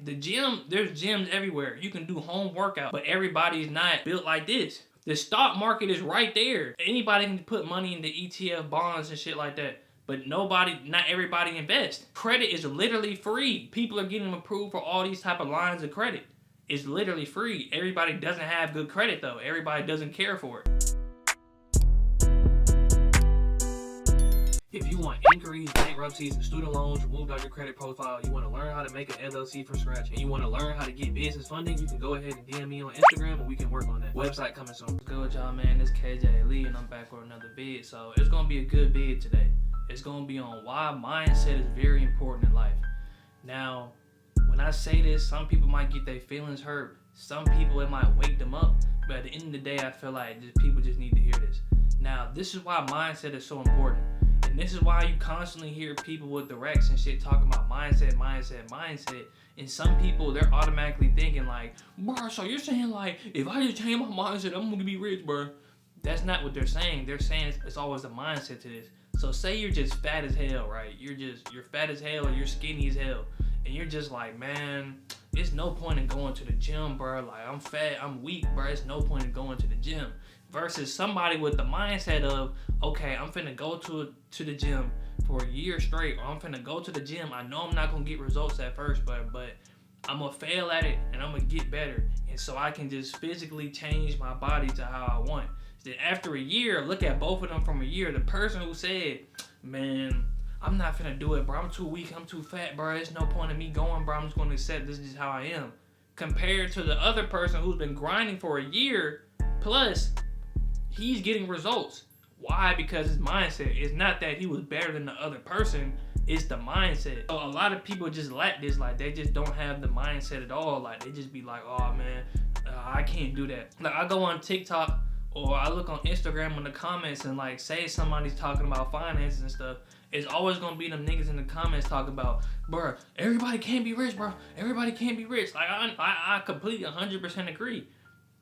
the gym, there's gyms everywhere. You can do home workout, but everybody's not built like this. The stock market is right there. Anybody can put money into ETF bonds and shit like that. But not everybody invests. Credit is literally free. People are getting approved for all these type of lines of credit. It's literally free. Everybody doesn't have good credit though. Everybody doesn't care for it. If you want inquiries, bankruptcies, and student loans removed out your credit profile, you want to learn how to make an LLC from scratch, and you want to learn how to get business funding, you can go ahead and DM me on Instagram and we can work on that. Website coming soon. What's good with y'all, man? This KJ Lee and I'm back with another vid. So it's going to be a good vid today. It's going to be on why mindset is very important in life. Now, when I say this, some people might get their feelings hurt. Some people, it might wake them up. But at the end of the day, I feel like people just need to hear this. Now, this is why mindset is so important. And this is why you constantly hear people with the Rex and shit talking about mindset. And some people, they're automatically thinking like, bro, so you're saying like, if I just change my mindset, I'm gonna be rich, bro. That's not what they're saying. They're saying it's always a mindset to this. So say you're just fat as hell, right? You're fat as hell or you're skinny as hell. And you're just like, man, it's no point in going to the gym, bro. Like, I'm fat, I'm weak, bro. It's no point in going to the gym. Versus somebody with the mindset of, okay, I'm finna go to the gym for a year straight, or I'm finna go to the gym. I know I'm not gonna get results at first, but I'm gonna fail at it and I'm gonna get better. And so I can just physically change my body to how I want. Then after a year, look at both of them from a year. The person who said, man, I'm not finna do it, bro. I'm too weak, I'm too fat, bro. There's no point in me going, bro. I'm just gonna accept this is how I am. Compared to the other person who's been grinding for a year plus, he's getting results. Why? Because his mindset. It's not that he was better than the other person. It's the mindset. So a lot of people just lack this. Like, they just don't have the mindset at all. Like, they just be like, oh, man, I can't do that. Like, I go on TikTok or I look on Instagram in the comments and, like, say somebody's talking about finances and stuff. It's always going to be them niggas in the comments talking about, bruh, everybody can't be rich, bro. Everybody can't be rich. Like, I completely 100% agree.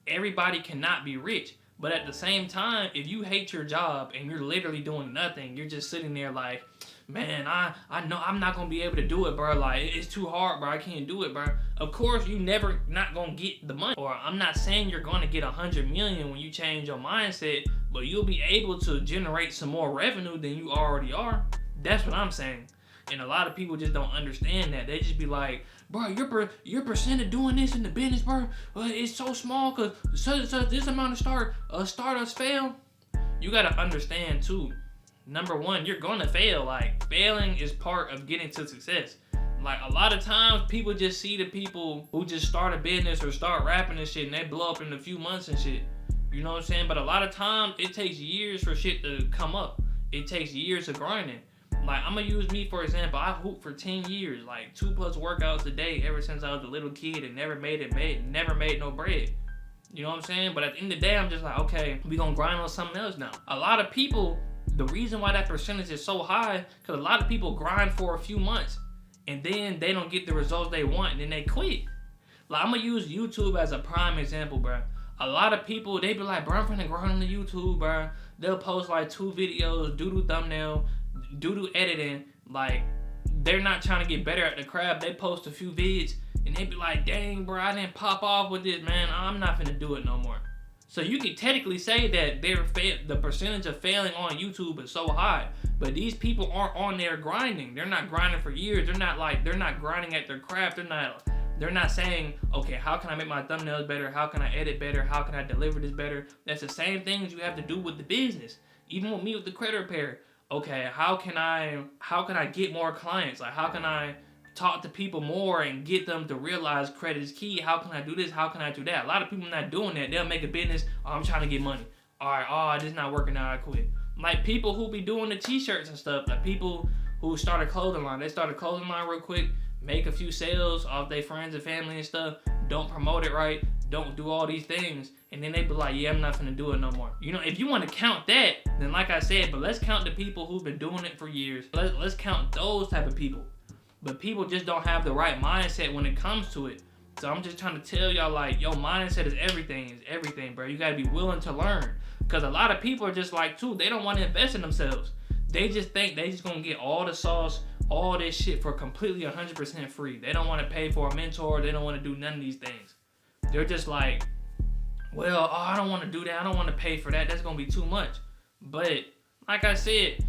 Everybody cannot be rich. But at the same time, if you hate your job and you're literally doing nothing, you're just sitting there like, man, I know I'm not going to be able to do it, bro. Like, it's too hard, bro. I can't do it, bro. Of course, you never not going to get the money. Or I'm not saying you're going to get 100 million when you change your mindset, but you'll be able to generate some more revenue than you already are. That's what I'm saying. And a lot of people just don't understand that. They just be like, bro, your percent of doing this in the business, bro, it's so small because so this amount of startups fail. You got to understand, too. Number one, you're going to fail. Like, failing is part of getting to success. Like, a lot of times, people just see the people who just start a business or start rapping and shit, and they blow up in a few months and shit. You know what I'm saying? But a lot of times, it takes years for shit to come up. It takes years of grinding. Like, I'm going to use me, for example. I hooped for 10 years, like 2+ workouts a day ever since I was a little kid and never made no bread. You know what I'm saying? But at the end of the day, I'm just like, okay, we going to grind on something else now. A lot of people, the reason why that percentage is so high, because a lot of people grind for a few months and then they don't get the results they want and then they quit. Like, I'm going to use YouTube as a prime example, bro. A lot of people, they be like, bro, I'm finna grind on the YouTube, bro. They'll post like 2 videos, doodle thumbnail, doodle editing. Like, they're not trying to get better at the craft. They post a few vids and they be like, dang, bro, I didn't pop off with this, man. I'm not finna do it no more. So you can technically say that the percentage of failing on YouTube is so high, but these people aren't on there grinding. They're not grinding for years. They're not grinding at their craft. They're not saying, okay, how can I make my thumbnails better? How can I edit better? How can I deliver this better? That's the same things you have to do with the business. Even with me with the credit repair. Okay, how can I get more clients? Like, how can I talk to people more and get them to realize credit is key? How can I do this? How can I do that? A lot of people not doing that. They'll make a business. Oh, I'm trying to get money. All right, this is not working out. I quit. Like, people who be doing the t-shirts and stuff. Like, people who start a clothing line. They start a clothing line real quick, make a few sales off their friends and family and stuff. Don't promote it right. Don't do all these things. And then they be like, yeah, I'm not finna do it no more. You know, if you want to count that, then like I said, but let's count the people who've been doing it for years. Let's count those type of people. But people just don't have the right mindset when it comes to it. So I'm just trying to tell y'all, like, yo, mindset is everything, bro. You gotta be willing to learn. Because a lot of people are just like, too, they don't want to invest in themselves. They just think they just gonna get all the sauce, all this shit for completely 100% free. They don't want to pay for a mentor. They don't want to do none of these things. They're just like, well, oh, I don't want to do that. I don't want to pay for that. That's going to be too much. But like I said,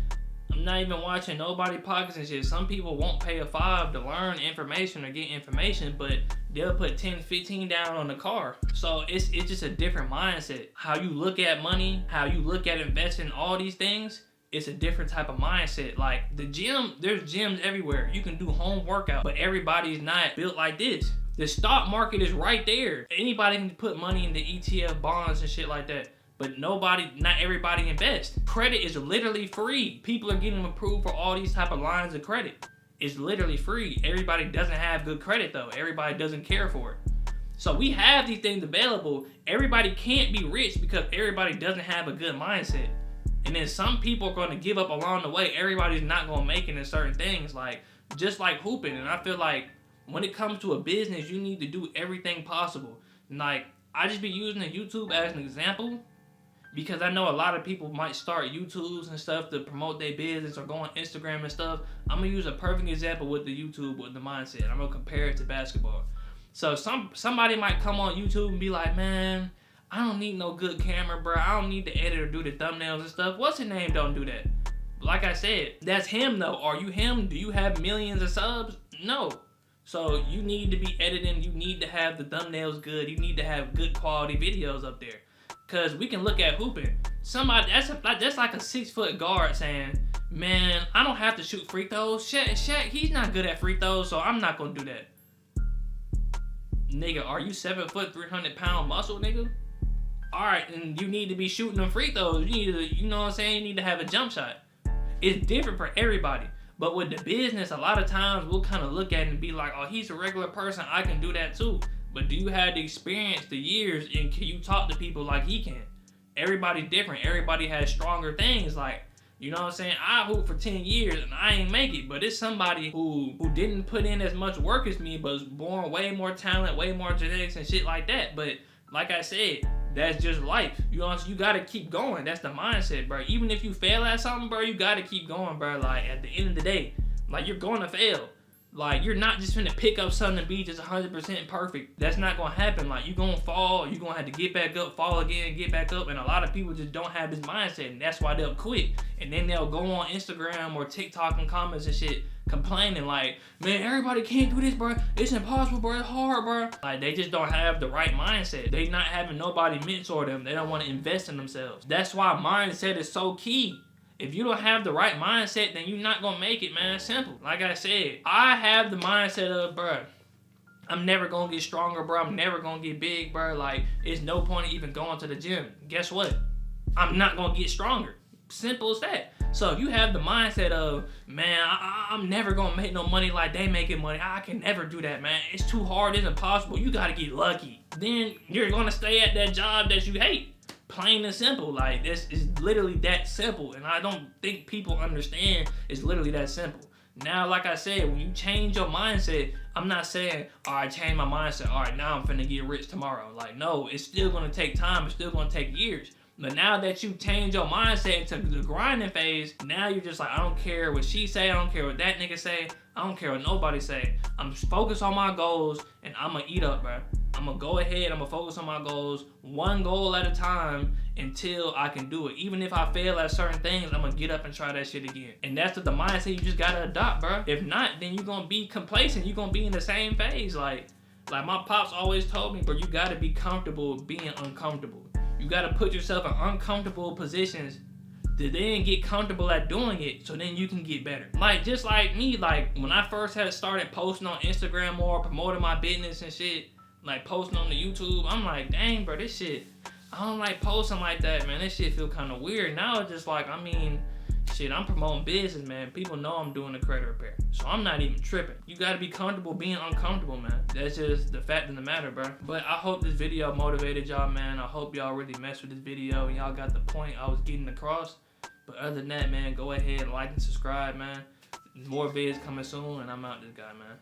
I'm not even watching nobody podcasts and shit. Some people won't pay a $5 to learn information or get information, but they'll put 10, 15 down on the car. So it's just a different mindset. How you look at money, how you look at investing, all these things, it's a different type of mindset. Like the gym, there's gyms everywhere. You can do home workout, but everybody's not built like this. The stock market is right there. Anybody can put money into ETF bonds and shit like that. But not everybody invests. Credit is literally free. People are getting approved for all these type of lines of credit. It's literally free. Everybody doesn't have good credit though. Everybody doesn't care for it. So we have these things available. Everybody can't be rich because everybody doesn't have a good mindset. And then some people are going to give up along the way. Everybody's not going to make it in certain things, like just like hooping. And I feel like when it comes to a business, you need to do everything possible. And like I just be using the YouTube as an example because I know a lot of people might start YouTubes and stuff to promote their business or go on Instagram and stuff. I'm going to use a perfect example with the YouTube, with the mindset. I'm going to compare it to basketball. So somebody might come on YouTube and be like, man, I don't need no good camera, bro. I don't need to edit or do the thumbnails and stuff. What's his name don't do that? Like I said, that's him though. Are you him? Do you have millions of subs? No. So you need to be editing. You need to have the thumbnails good. You need to have good quality videos up there. Cause we can look at hooping. Somebody that's like a 6-foot guard saying, man, I don't have to shoot free throws. Shaq, he's not good at free throws, so I'm not gonna do that. Nigga, are you 7 foot, 300-pound muscle, nigga? Alright, and you need to be shooting them free throws. You need to, you know what I'm saying? You need to have a jump shot. It's different for everybody. But with the business, a lot of times we'll kind of look at it and be like, oh, he's a regular person. I can do that too. But do you have the experience, the years, and can you talk to people like he can? Everybody's different. Everybody has stronger things. Like, you know what I'm saying? I hooped for 10 years and I ain't make it. But it's somebody who didn't put in as much work as me, but was born way more talent, way more genetics and shit like that. But like I said, that's just life. You know, you gotta keep going. That's the mindset, bro. Even if you fail at something, bro, you gotta keep going, bro. Like at the end of the day, like you're gonna fail. Like you're not just finna pick up something and be just 100% perfect. That's not gonna happen. Like you gonna fall, you gonna have to get back up, fall again, get back up. And a lot of people just don't have this mindset, and that's why they'll quit. And then they'll go on Instagram or TikTok and comments and shit, complaining like, man, everybody can't do this, bro. It's impossible, bro. It's hard, bro. Like they just don't have the right mindset. They not having nobody mentor them. They don't want to invest in themselves. That's why mindset is so key. If you don't have the right mindset, then you're not gonna make it, man. Simple. Like I said, I have the mindset of, bro, I'm never gonna get stronger, bro. I'm never gonna get big, bro. Like, it's no point in even going to the gym. Guess what? I'm not gonna get stronger. Simple as that. So if you have the mindset of, man, I'm never gonna make no money like they making money. I can never do that, man. It's too hard. It's impossible. You gotta get lucky. Then you're gonna stay at that job that you hate. Plain and simple. Like, this is literally that simple. And I don't think people understand it's literally that simple. Now, like I said, when you change your mindset, I'm not saying, all right, change my mindset. All right, now I'm finna get rich tomorrow. Like, no, it's still gonna take time. It's still gonna take years. But now that you change your mindset into the grinding phase, now you're just like, I don't care what she say. I don't care what that nigga say. I don't care what nobody say. I'm focused on my goals and I'm gonna eat up, bro. I'm gonna go ahead. I'm gonna focus on my goals, one goal at a time until I can do it. Even if I fail at certain things, I'm gonna get up and try that shit again. And that's the mindset you just gotta adopt, bro. If not, then you're gonna be complacent. You're gonna be in the same phase. Like my pops always told me, bro, you gotta be comfortable being uncomfortable. You gotta put yourself in uncomfortable positions to then get comfortable at doing it, so then you can get better. Like, just like me, like when I first had started posting on Instagram more, promoting my business and shit, like posting on the YouTube, I'm like, dang, bro, this shit, I don't like posting like that, man. This shit feel kind of weird. Now it's just like, I mean, shit, I'm promoting business, man. People know I'm doing the credit repair, so I'm not even tripping. You gotta be comfortable being uncomfortable, man. That's just the fact of the matter, bro. But I hope this video motivated y'all, man. I hope y'all really messed with this video and y'all got the point I was getting across. But other than that, man, go ahead, like and subscribe, man. More vids coming soon, and I'm out this guy, man.